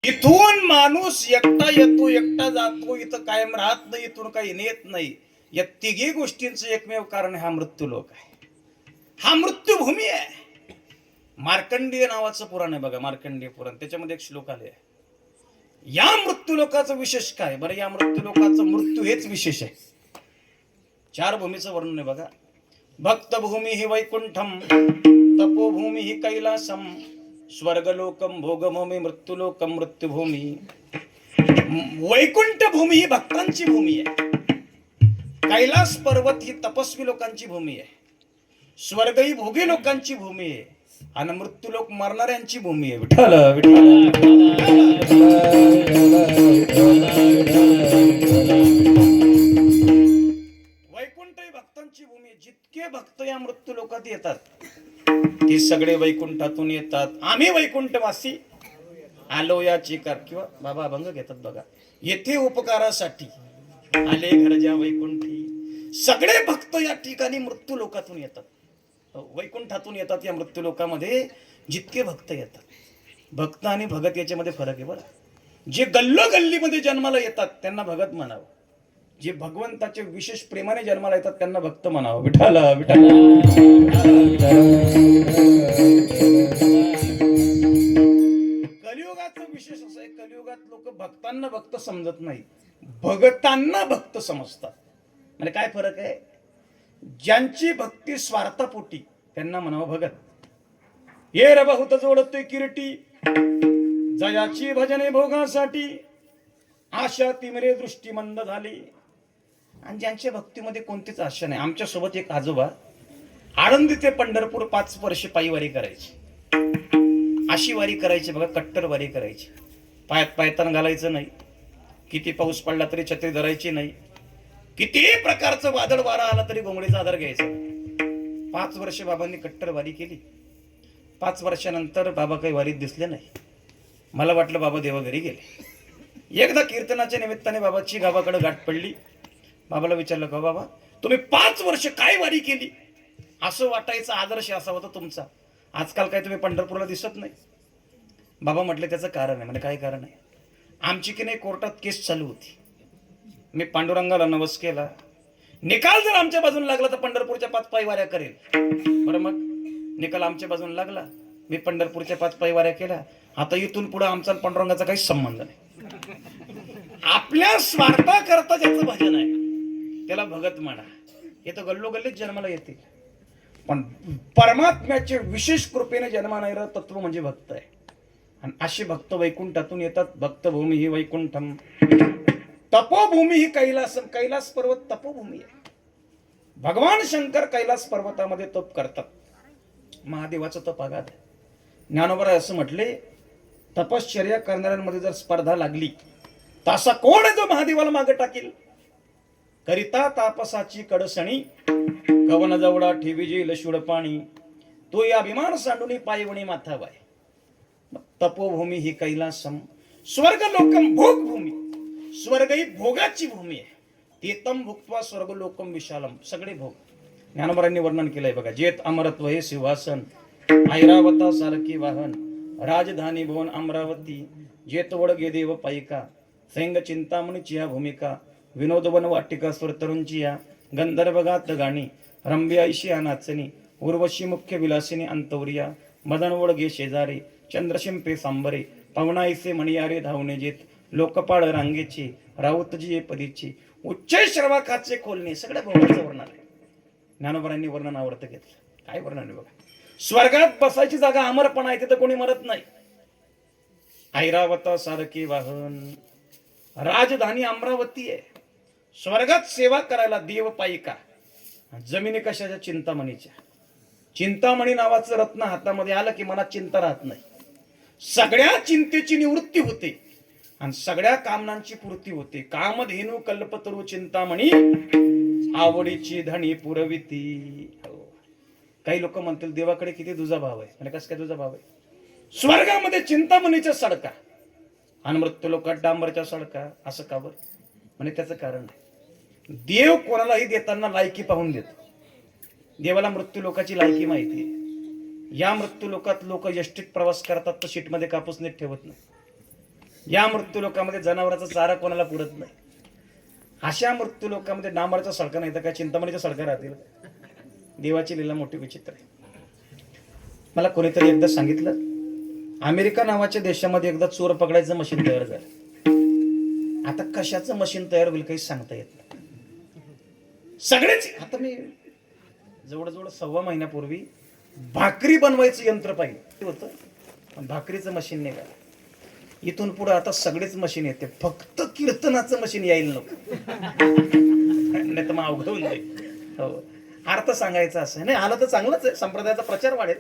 इथून माणूस एकटा येतो एकटा जातो, इथं कायम राहत नाही, इथून काही नेत नाही. या तिघी गोष्टींचं एकमेव कारण हा मृत्यू लोक आहे, हा मृत्यूभूमी आहे. मार्कंडेय नावाचं पुराण आहे बघा, मार्कंडेय पुराण, त्याच्यामध्ये एक श्लोक आले आहे. या मृत्यू लोकाचं विशेष काय बरं, या मृत्यू लोकाचं मृत्यू हेच विशेष आहे. चार भूमीचं वर्णन आहे बघा. भक्तभूमी ही वैकुंठम, तपोभूमी ही कैलासम, स्वर्गलोकम भोगभूमी, मृत्यूलोकम मृत्युभूमी. वैकुंठ भूमी ही भक्तांची भूमी आहे, कैलास पर्वत ही तपस्वी लोकांची भूमी आहे, स्वर्ग ही भोगी लोकांची भूमी आहे, आणि मृत्यूलोक मरणाऱ्यांची भूमी आहे. विठ्ठल वैकुंठ ही भक्तांची भूमी. जितके भक्त या मृत्यू लोकात येतात ते सगळे वैकुंठातून येतात. आम्ही वैकुंठवासी आलो या चिकार, किंवा बाबा अभंग घेतात बघा, येथे उपकारासाठी आले घरच्या वैकुंठी. सगळे भक्त या ठिकाणी मृत्यू लोकातून येतात, वैकुंठातून येतात. या मृत्यू लोकामध्ये जितके भक्त येतात, भक्त आणि भगत याच्यामध्ये फरक आहे बरं. जे गल्लोगल्लीमध्ये जन्माला येतात त्यांना भगत म्हणावं, जे भगवंताचे विशेष प्रेमाने जन्माला येतात त्यांना भक्त म्हणावं. विठ्ठल विठ्ठल. कलियुगाचं विशेष असं आहे, कलियुगात लोक भक्तांना भक्त समजत नाही, भगतांना भक्त समजतात. म्हणजे काय फरक आहे, ज्यांची भक्ती स्वार्थापोटी त्यांना म्हणावं भगत. ये रे बहुत जोडतोय किरटी, जयाची भजने भोगासाठी, आशा तिमरे दृष्टी मंद झाली. आणि ज्यांच्या भक्तीमध्ये कोणतीच आशा नाही. आमच्या सोबत एक आजोबा आळंदी ते पंढरपूर 5 वर्ष पायी वारी करायची. अशी वारी करायची बघा, कट्टर वारी करायची. पायात पायतान घालायचं नाही, किती पाऊस पडला तरी छत्री धरायची नाही, कितीही प्रकारचं वादळ वारा आला तरी घोंगडीचा आधार घ्यायचा. 5 वर्ष बाबांनी कट्टर वारी केली. 5 वर्षानंतर बाबा काही वारीत दिसले नाही. मला वाटलं बाबा देवाघरी गेले. एकदा कीर्तनाच्या निमित्ताने बाबाची गावाकडे गाठ पडली. बाबाला विचारलं, का बाबा तुम्ही 5 वर्ष काय वारी केली? असं वाटायचं आदर्श असा होता तुमचा, आजकाल काय तुम्ही पंढरपूरला दिसत नाही. बाबा म्हटले त्याचं कारण आहे. म्हणजे काय कारण आहे, आमची की नाही कोर्टात केस चालू होती. मी पांडुरंगाला नवस केला, निकाल जर आमच्या बाजून लागला तर पंढरपूरच्या 5 पायी वाऱ्या करेल. बरं, मग निकाल आमच्या बाजून लागला, मी पंढरपूरच्या 5 पायी वाऱ्या केल्या. आता इथून पुढे आमचा पांडुरंगाचा काहीच संबंध नाही. आपल्या स्वार्थाकरता ज्याचं भजन आहे त्याला भगत म्हणा. हे तर गल्लोगल्लीत जन्माला येते, पण परमात्म्याचे विशेष कृपेने जन्माला येणारं तत्व म्हणजे भक्त आहे. आणि असे भक्त वैकुंठातून येतात. भक्तभूमी ही वैकुंठम, तपोभूमी ही कैलासम. कैलास पर्वत तपोभूमी आहे. भगवान शंकर कैलास पर्वतामध्ये तप करतात. महादेवाचं तप आगाध. ज्ञानोबा असं म्हटले, तपश्चर्या करणाऱ्यांमध्ये जर स्पर्धा लागली तर असा कोण आहे जो महादेवाला मागे टाकील? करिता तापसाची कडसणी, कवन जवळा ठेवी जे लशुड पाणी, तो या अभिमान सांडूनी पायवणी माथावाय. तपोभूमी ही कैलासम, स्वर्गलोकम भोगभूमी. स्वर्ग ही भोगाची भूमी आहे. तेतम भुक्त्वा स्वर्गलोकम विशालम. सगळे भोग ज्ञानोबांनी वर्णन केलंय बघा. जेत अमरत्व हे सिंहासन, ऐरावता सारखी वाहन, राजधानी भवन अमरावती, जेत वडगे देव पायिका, सैंग चिंतामणीची या भूमिका, विनोदवन वाटिका स्वर तरुणची या, गंधर्वगात गाणी, रंभ्य ऐशिया नाचणी, उर्वशी मुख्य विलासिनी अंतवरिया, मदन वडगे शेजारी, चंद्रशिंपे सांबरे, पवनाईसे मणियारे धावणे जेत, लोकपाळ रांगेची, राऊतजी ये पदीची, उच्च श्रवाकाचे खोलणे. सगळ्या भोगाचं वर्णन आहे. ज्ञानोबांनी वर्णन आवडतं घेतलं. काय वर्णन आहे बघा. स्वर्गात बसायची जागा अमरपणा आहे, तिथं कोणी मरत नाही. ऐरावता सारखी वाहन, राजधानी अमरावती आहे. स्वर्गात सेवा करायला देव पायिका. जमिनी कशाच्या? चिंतामणीच्या. चिंतामणी नावाचं रत्न हातामध्ये आलं की मनात चिंता राहत नाही. सगळ्या चिंतेची निवृत्ती होते आणि सगळ्या कामनांची पूर्ती होते. कामधेनू कल्पतरू चिंतामणी, आवडीची धणी पुरविती. काही लोक म्हणतील देवाकडे किती दुजा भाव आहे. म्हणजे कसं काय दुजा भाव आहे? स्वर्गामध्ये चिंतामणीच्या सडका आणि मृत्यू लोकात डांबरच्या सडका. असं का बरं? म्हणजे त्याचं कारण आहे, देव कोणालाही देताना लायकी पाहून देतो. देवाला मृत्यू लोकाची लायकी माहिती आहे. या मृत्यू लोकात लोक यष्टीत प्रवास करतात तर सीटमध्ये कापूस नीट ठेवत नाही. या मृत्यू लोकांमध्ये जनावराचा चारा कोणाला पुरत नाही. अशा मृत्यू लोकांमध्ये डांबरचा सडका नाही तर काय चिंतामणीच्या सडका राहतील. देवाची लीला मोठी विचित्र आहे. मला कोणीतरी एकदा सांगितलं, अमेरिका नावाच्या देशामध्ये एकदा चोर पकडायचं मशीन तयार झालं. आता कशाचं मशीन तयार होईल काही सांगता येत नाही. सगळेच आता मी जवळजवळ 1.25 महिन्यापूर्वी भाकरी बनवायचं यंत्र पाहिलं होतं, पण भाकरीचं मशीन नाही का. इथून पुढे आता सगळेच मशीन येते, फक्त कीर्तनाचं मशीन यायला नको, नाही तर मग अवघड होऊन जाईल. हो, अर्थ सांगायचा असं नाही, आलं तर चांगलंच आहे, संप्रदायाचा प्रचार वाढेल,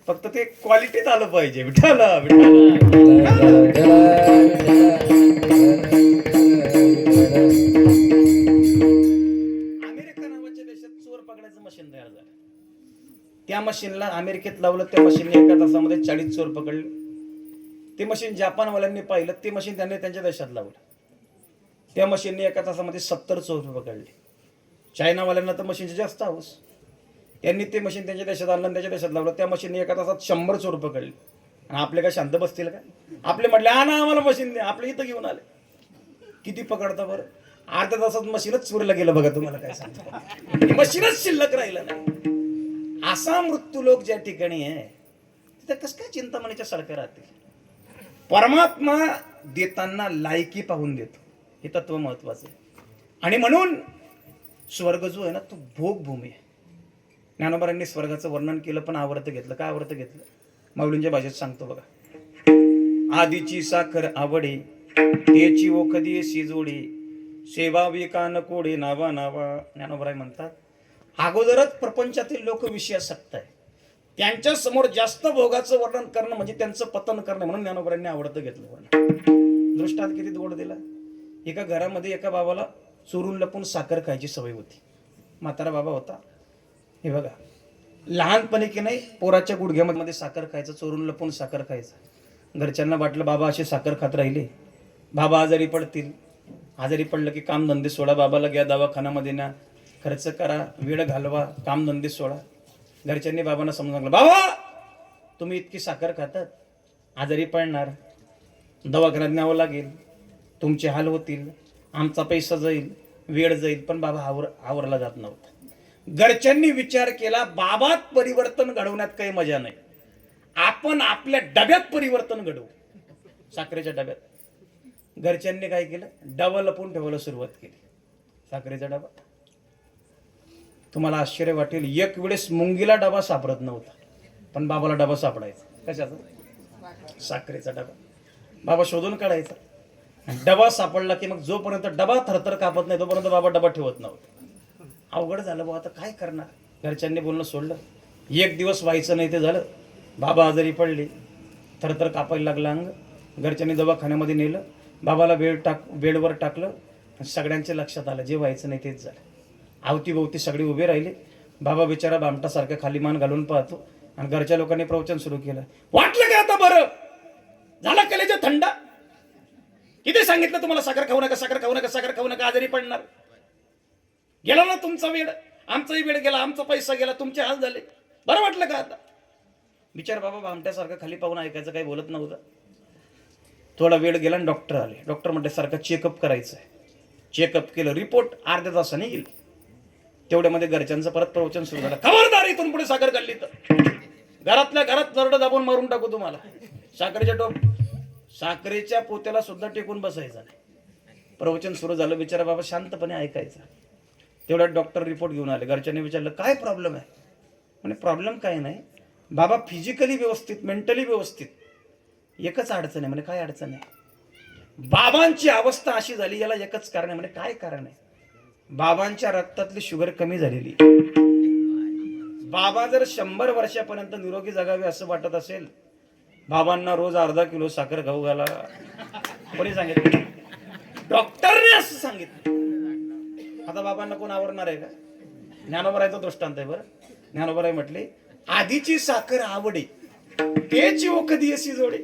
फक्त ते क्वालिटीत आलं पाहिजे. विठाला अमेरिका नावाच्या देशात चोर पकडायचं मशीन तयार झालं. त्या मशीनला अमेरिकेत लावलं, त्या मशीनने एका तासामध्ये 40 चोर पकडले. ते मशीन जपानवाल्यांनी पाहिलं, ते मशीन त्यांनी त्यांच्या देशात लावलं. त्या मशीनने एका तासामध्ये 70 चोर पकडले. चायनावाल्यांना तर मशीनची जास्त हौस, त्यांनी ते मशीन त्यांच्या देशात आणलं, त्यांच्या देशात लावलं. त्या मशीनने एका तासात 100 चोर पकडले. आणि आपले काय शांत बसतील का? आपले म्हटले ना आम्हाला मशीन द्या, आपले इथं घेऊन आले. किती पकडता बरं? अर्ध्या तासात मशीनच चोरीला गेलं बघा. तुम्हाला काय सांगतो, मशीनच शिल्लक राहिलं नाही. असा मृत्यू लोक ज्या ठिकाणी आहे तिथे कसं काय चिंतामणीच्या सडका राहतील. परमात्मा देताना लायकी पाहून देतो, हे तत्व महत्वाचं आहे. आणि म्हणून स्वर्ग जो आहे ना, तो भोगभूमी आहे. ज्ञानोबांनी स्वर्गाचं वर्णन केलं, पण आवर्त घेतलं. काय आवर्त घेतलं? माऊलींच्या भाषेत सांगतो बघा. आधीची साखर आवडे, त्याची ओखदी शिजोडी, सेवा विकान कोडे नावा नावा. ज्ञानोबराय म्हणतात, अगोदरच प्रपंचातील लोक विषयासक्त आहे, त्यांच्या समोर जास्त भोगाचं वर्णन करणं म्हणजे त्यांचं पतन करणं. म्हणून ज्ञानोबरांनी आवडतं घेतलं वर्णन. दृष्टांत किती गोड दिला. एका घरामध्ये एका बाबाला चोरून लपून साखर खायची सवय होती. म्हातारा बाबा होता. हे बघा, लहानपणी की नाही पोराच्या गुडघ्यामध्ये साखर खायचं, चोरून लपून साखर खायचं. घरच्यांना वाटलं बाबा अशी साखर खात राहिले, बाबा आजारी पडतील. आजारी पडलं की कामधंदे सोडा, बाबाला घ्या दवाखान्यामध्ये न्या, खर्च करा, वेळ घालवा, कामधंदे सोडा. घरच्यांनी बाबांना समजून सांगितलं, बाबा तुम्ही इतकी साखर खातात, आजारी पडणार, दवाखान्यात न्यावं लागेल, तुमचे हाल होतील, आमचा पैसा जाईल, वेळ जाईल. पण बाबा आवरला जात नव्हता. घरच्यांनी विचार केला, बाबात परिवर्तन घडवण्यात काही मजा नाही, आपण आपल्या डब्यात परिवर्तन घडवू, साखरेच्या डब्यात. घरच्यांनी काय केलं, डबा लपून ठेवायला सुरुवात केली, साखरेचा डबा. तुम्हाला आश्चर्य वाटेल, एक वेळेस मुंगीला डबा सापडत नव्हता, पण बाबाला डबा सापडायचा. कशाचा? साखरेचा डबा. बाबा शोधून काढायचा. डबा सापडला की मग जोपर्यंत डबा थरथर कापत नाही तोपर्यंत बाबा डबा ठेवत नव्हता. अवघड झालं बाबा, आता काय करणार. घरच्यांनी बोलणं सोडलं. एक दिवस व्हायचं नाही ते झालं. बाबा आजारी पडले, थरथर कापायला लागला अंग. घरच्यांनी दवाखान्यामध्ये नेलं, बाबाला बेडवर टाकलं. सगळ्यांच्या लक्षात आलं, जे व्हायचं नाही तेच झालं. अवतीभोवती सगळे उभे राहिले. बाबा बिचारा बामटासारखं खाली मान घालून पाहतो. आणि घरच्या लोकांनी प्रवचन सुरू केलं. वाटलं का आता बरं झाला कलेजा थंडा? किती सांगितलं तुम्हाला, साखर खाऊ नका, साखर खाऊ नका, साखर खाऊ नका, आजारी पडणार. गेला ना तुमचा वेळ, आमचाही वेळ गेला, आमचा पैसा गेला, तुमचे हाल झाले, बरं वाटलं का आता? बिचार बाबा भामट्यासारखं खाली पाहून ऐकायचं, काही बोलत नव्हतं. थोडा वेळ गेला आणि डॉक्टर आले. डॉक्टर म्हटले सारखं चेकअप करायचं आहे. चेकअप केलं, रिपोर्ट अर्ध्या तासाने येईल. तेवढ्यामध्ये घरच्यांचं परत प्रवचन सुरू झालं. खबरदार, इथून पुढे साखर खाल्ली तर घरातल्या घरात दरड दाबून मारून टाकू तुम्हाला. साखरेच्या पोत्याला सुद्धा टेकून बसायचं नाही. प्रवचन सुरू झालं. बिचारा बाबा शांतपणे ऐकायचा. तेवढ्यात डॉक्टर रिपोर्ट घेऊन आले. घरच्यांनी विचारलं काय प्रॉब्लेम आहे? म्हणजे प्रॉब्लेम काय नाही बाबा, फिजिकली व्यवस्थित, मेंटली व्यवस्थित, एकच अडचण आहे. म्हणजे काय अडचण आहे? बाबांची अवस्था अशी झाली, याला एकच कारण आहे. म्हणजे काय कारण आहे? बाबांच्या रक्तातली शुगर कमी झालेली. बाबा जर 100 वर्षापर्यंत निरोगी जगावे असं वाटत असेल, बाबांना रोज अर्धा किलो साखर खाऊ घाला. कोणी सांगितलं? डॉक्टरने असं सांगितलं. आता बाबांना कोण आवडणार आहे का? ज्ञानोबरायचा दृष्टांत आहे. बरं, ज्ञानोबराय म्हटले, आधीची साखर आवडे, त्याची ओखदी अशी जोडे.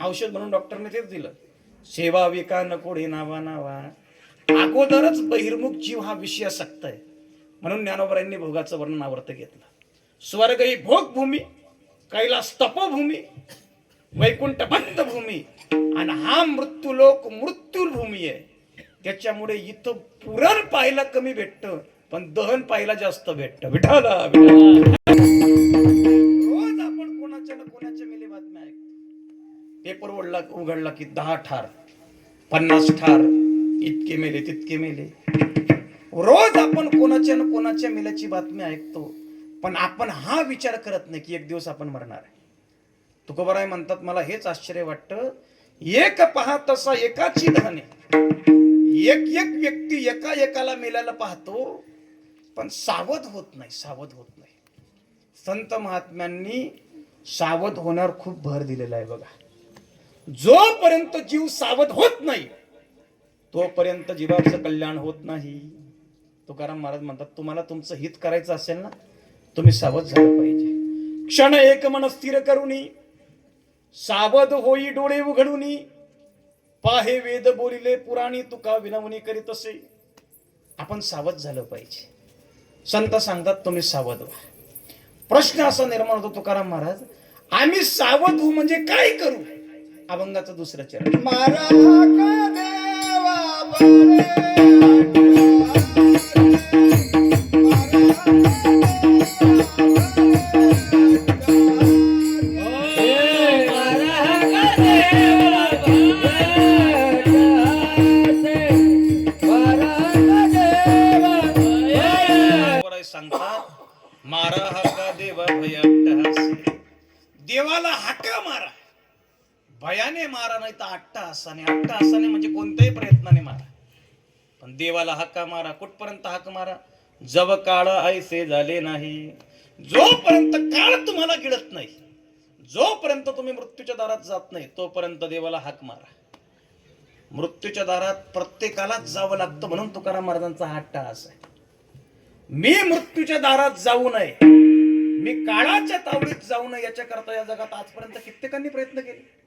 औषध म्हणून डॉक्टरने तेच दिलं. सेवा विका नकोडे नावा नावा. अगोदरच बहिर्मुख जीव हा विषयासक्त आहे. म्हणून ज्ञानोबरायांनी भोगाचं वर्णन आवर्त घेतलं. स्वर्ग ही भोगभूमी, कैलास तपोभूमी, वैकुंठ बंद भूमी, आणि हा मृत्यूलोक मृत्यूभूमी आहे. त्याच्यामुळे इथं पुरण पाहायला कमी भेटतं, पण दहन पाहायला जास्त भेटतं. विठाला रोज आपण कोणाच्या ना कोणाच्या मेले बातम्या ऐकतो. पेपर उघडला की 10 ठार, 50 ठार, इतके मेले तितके मेले. रोज आपण कोणाच्या ना कोणाच्या मेल्याची बातमी ऐकतो, पण आपण हा विचार करत नाही की एक दिवस आपण मरणार आहे. तुकोबाराय म्हणतात, मला हेच आश्चर्य वाटतं, एक पहा तसा एकाची धने. एक एक व्यक्ती एका एकाला मेल्याला पाहतो, पण सावध होत नाही, सावध होत नाही. संत महात्म्यांनी सावध होण्यावर खूप भर दिलेला आहे बघा. जोपर्यंत जीव सावध होत नाही तोपर्यंत जीवाचं कल्याण होत नाही. तुकाराम महाराज म्हणतात, तुम्हाला तुमचं हित करायचं असेल ना, तुम्ही सावध झालं पाहिजे. क्षण एक मन स्थिर करुनी, सावध होई डोळे उघडूनी, पाहे वेद बोलिले पुराणी, तुका विनवणी करीत असे. आपण सावध झालं पाहिजे. संत सांगतात, तुम्ही सावध व्हा. प्रश्न असा निर्माण होतो तुकाराम महाराज, आम्ही सावध होऊ म्हणजे काय करू? अभंगाचं दुसरं चरण. मारा का देवा बरे सांगतात, मारा हाका देवा भय अट्टहासी. देवाला हाका मारा, भयाने मारा, नाही तर अट्टहासाने. अट्टहासाने म्हणजे कोणत्याही प्रयत्नाने मारा, पण देवाला हाका मारा. कुठपर्यंत हाक मारा? जव काळ ऐसे झाले नाही. जोपर्यंत काळ तुम्हाला गिळत नाही, जोपर्यंत तुम्ही मृत्यूच्या दारात जात नाही, तोपर्यंत देवाला हाक मारा. मृत्यूच्या दारात प्रत्येकालाच जावं लागतं, म्हणून तुकाराम महाराजांचा हा अट्टहास आहे. मी मृत्यूच्या दारात जाऊ नये, मी काळाच्या तावडीत जाऊ नये, याच्या करता या जगात आजपर्यंत कित्येकांनी प्रयत्न केले.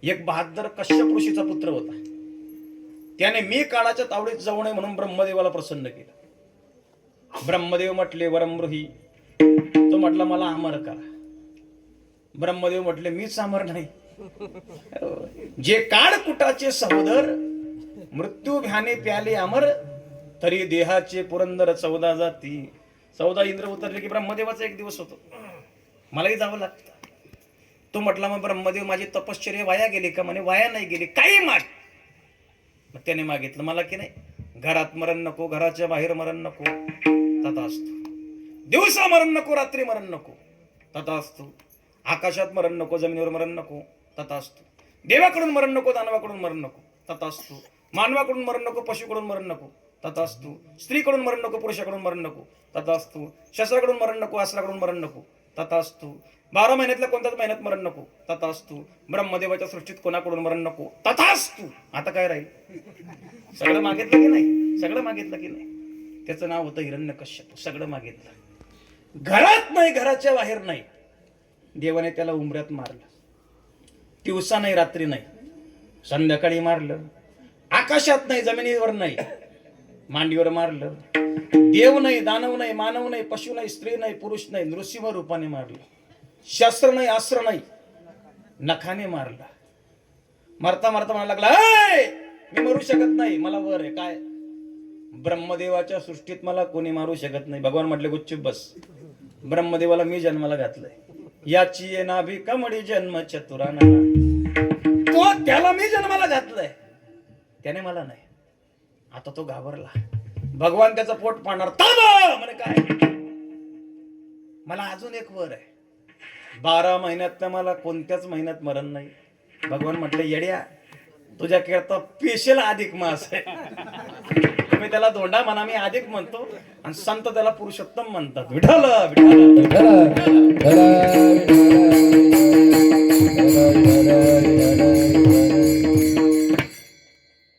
एक बहादर कश्यप ऋषीचा पुत्र होता. त्याने मी काळाच्या तावडीत जाऊ नये म्हणून ब्रह्मदेवाला प्रसन्न केलं. ब्रह्मदेव म्हटले, वरमृही. तो म्हटला, मला अमर करा. ब्रह्मदेव म्हटले, मीच अमर नाही. जे काळ कुटाचे सहोदर, मृत्यू भ्याने प्याले अमर, तरी देहाचे पुरंदर 14 जाती. 14 इंद्र उतरले की ब्रह्मदेवाचा एक दिवस होतो, मलाही जावं लागतं. तो म्हटला, मग ब्रह्मदेव माझी तपश्चर्या वाया गेली का? म्हणे, वाया नाही गेली, काही माग. मग त्याने मागितलं, मला की नाही घरात मरण नको, घराच्या बाहेर मरण नको, तथास्तु. दिवसा मरण नको, रात्री मरण नको, तथास्तु. आकाशात मरण नको, जमिनीवर मरण नको, तथास्तु. देवाकडून मरण नको, दानवाकडून मरण नको, तथास्तु. मानवाकडून मरण नको, पशुकडून मरण नको, तथास्तु. स्त्रीकडून मरण नको, पुरुषाकडून मरण नको, तथास्तु. शस्त्राकडून मरण नको, अस्त्राकडून मरण नको, तथास्तु. 12 महिन्यातल्या कोणत्याच महिन्यात मरण नको, तथास्तु. ब्रह्मदेवाच्या सृष्टीत कोणाकडून मरण नको, तथास्तु. आता काय राहील? सगळं मागितलं की नाही? सगळं मागितलं की नाही? त्याचं नाव होतं हिरण्यकश्यप. सगळं मागितलं, घरात नाही, घराच्या बाहेर नाही. देवाने त्याला उंबऱ्यात मारलं. दिवसा नाही, रात्री नाही, संध्याकाळी मारलं. आकाशात नाही, जमिनीवर नाही, मांडीवर मारलं. देव नाही, दानव नाही, मानव नाही, पशु नाही, स्त्री नाही, पुरुष नाही, नृसिंह रूपाने मारलं. शस्त्र नाही, अस्त्र नाही, नखाने मारलं. मरता मरता म्हणायला लागला, मी मरू शकत नाही, मला वर आहे. काय? ब्रह्मदेवाच्या सृष्टीत मला कोणी मारू शकत नाही. भगवान म्हटले, गुच्चूप बस. ब्रह्मदेवाला मी जन्माला घातलंय, याची ये नाभी कमडी जन्म चतुराना. तो त्याला मी जन्माला घातलंय, त्याने मला नाही. आता तो घाबरला. भगवान त्याचं पोट पाडणार. म्हणे, काय? मला अजून एक वर आहे, 12 महिन्यात मला कोणत्याच महिन्यात मरण नाही. भगवान म्हटले, येड्या, तुझ्या करता स्पेशल अधिक मास आहे. तुम्ही त्याला धोंडा म्हणा, मी अधिक म्हणतो, आणि संत त्याला पुरुषोत्तम म्हणतात. विठ्ठल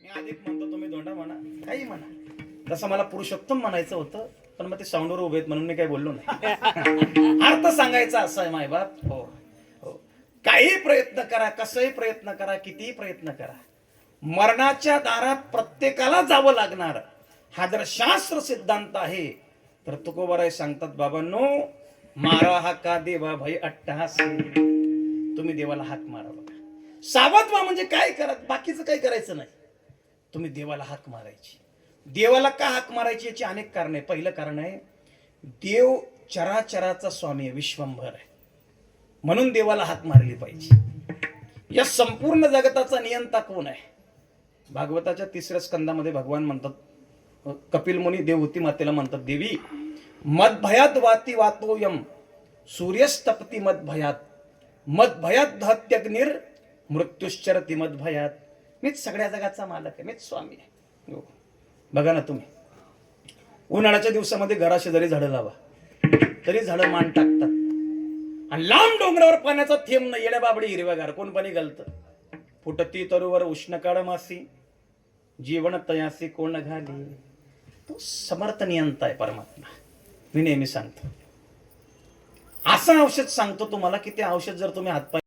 मी अधिक म्हणतो, तुम्ही धोंडा म्हणा, काही म्हणा. तसं मला पुरुषोत्तम म्हणायचं होतं, पण मग ते साऊंडवर उभे आहेत म्हणून मी काही बोललो नाही. अर्थ सांगायचा असा आहे माय बाप. हो हो, काही प्रयत्न करा, कसंही प्रयत्न करा, कितीही प्रयत्न करा, मरणाच्या दारात प्रत्येकाला जावं लागणार. हा जर शास्त्र सिद्धांत आहे तर तुकोबाराय सांगतात, बाबांनो, मारा हा का देवा भय अट्टहासी. तुम्ही देवाला हाक मारा बघा. सावध व्हा म्हणजे काय करा, बाकीचं काही करायचं नाही. तुम्ही देवाला हाक मारायची. देवाला का हाक मारायची याची अनेक कारण आहे. पहिलं कारण आहे, देव चराचराचा स्वामी आहे, विश्वंभर आहे, म्हणून देवाला हाक मारली पाहिजे. या संपूर्ण जगताचा नियंता कोण आहे? भागवताच्या 3ऱ्या स्कंदामध्ये भगवान म्हणतात, कपिल मुनी देवहूती मातेला म्हणतात, देवी मदभयात वाती वातोयम सूर्यस्तपती मदभयात मदभयात दहत्यग्निर मृत्युश्चरती मदभयात. मीच सगळ्या जगाचा मालक आहे, मीच स्वामी आहे. हो. बघा ना तुम्ही, उन्हाळ्याच्या दिवसामध्ये घराशेजारी झाडं लावा, तरी झाडं मान टाकतात. आणि लांब डोंगरावर पाण्याचा थेंब न, येड्या बाबडी हिरव्यागार, कोण पाणी घालतं? फुटती तरुवर उष्णकाळ मासी जीवन तयासी कोण घाली. तो समर्थ नियंता आहे परमात्मा. मी नेहमी सांगतो, असं औषध सांगतो तुम्हाला की ते औषध जर तुम्ही हातपाय